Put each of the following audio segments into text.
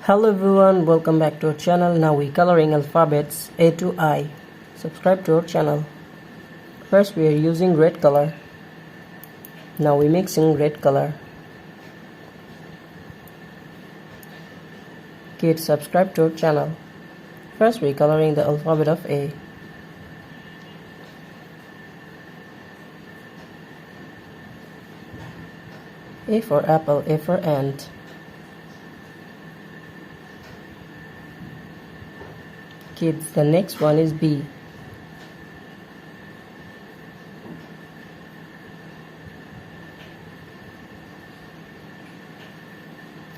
Hello everyone, welcome back to our channel. Now we coloring alphabets A to I. Subscribe to our channel. First we are using red color. Now we mixing red color. Kids, subscribe to our channel. First we coloring the alphabet of A. A for apple, A for ant. Kids, the next one is B.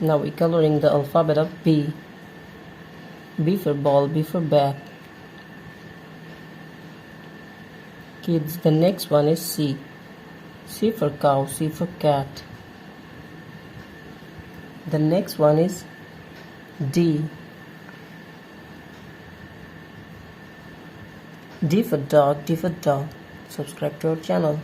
Now we coloring the alphabet of B. B for ball, B for bat. Kids, the next one is C. C for cow, C for cat. The next one is D. D for dog, D for dog. Subscribe to our channel.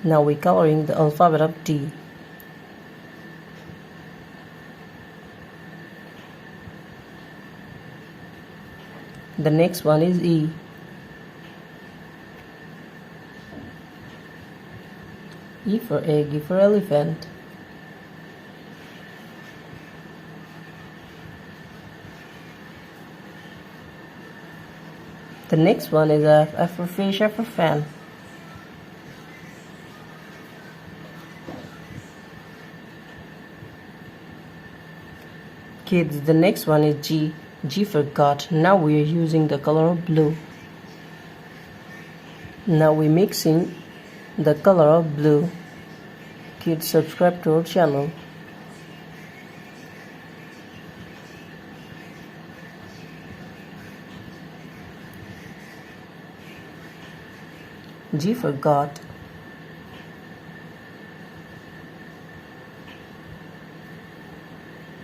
Now we coloring the alphabet of D. The next one is E. E for egg, E for elephant. The next one is F. F for fish, F for fan. Kids, the next one is G. G for goat. Now we are using the color of blue. Now we mixing the color of blue. Kids, subscribe to our channel. G for goat.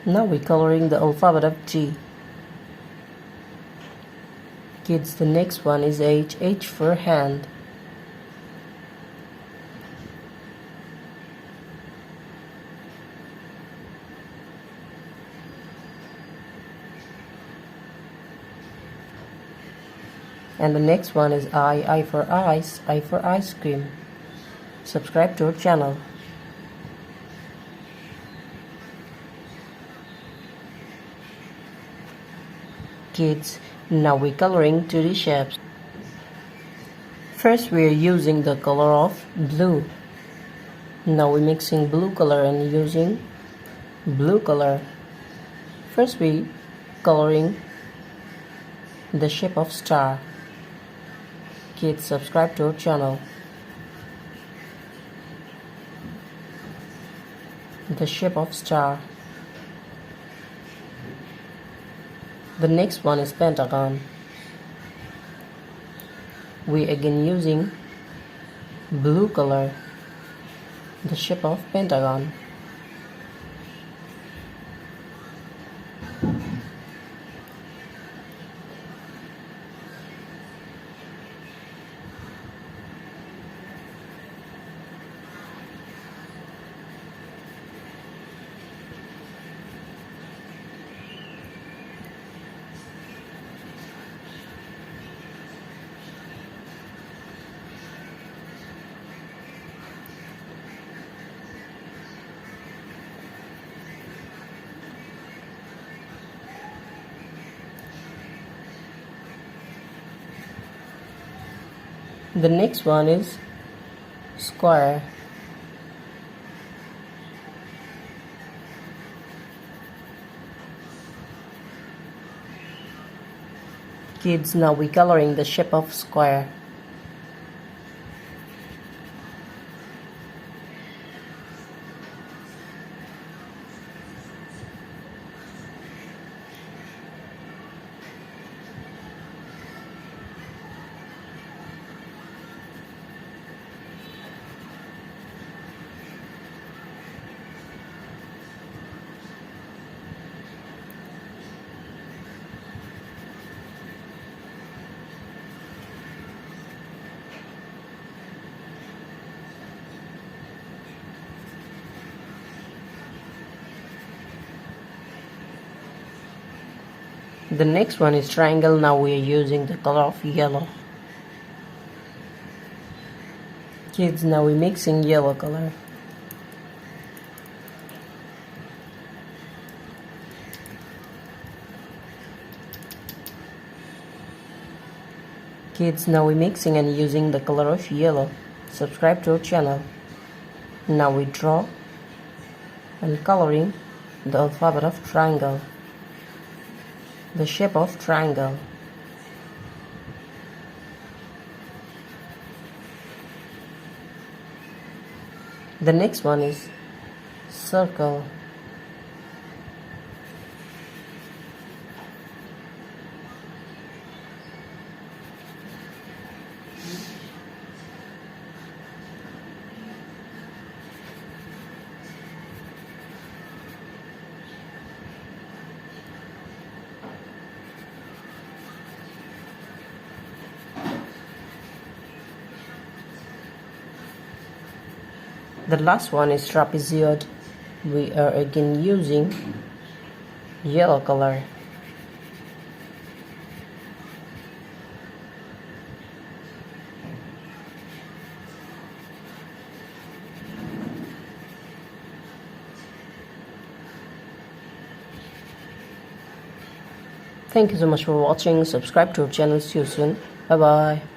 Now we're coloring the alphabet of G. Kids, the next one is H. H for hand. And the next one is I. I for ice, I for ice cream. Subscribe to our channel. Kids, now we're coloring 2D shapes. First we are using the color of blue. Now we're mixing blue color and using blue color. First we coloring the shape of star. Kids, subscribe to our channel. The shape of star. The next one is pentagon. We again using blue color. The shape of pentagon. The next one is square. Kids, now we coloring the shape of square. The next one is triangle. Now we are using the color of yellow. Kids, now we're mixing yellow color. Kids, now we're mixing and using the color of yellow. Subscribe to our channel. Now we draw and coloring the alphabet of triangle, the shape of triangle. The next one is circle. The last one is trapezoid. We are again using yellow color. Thank you so much for watching. Subscribe to our channel. See you soon. Bye bye.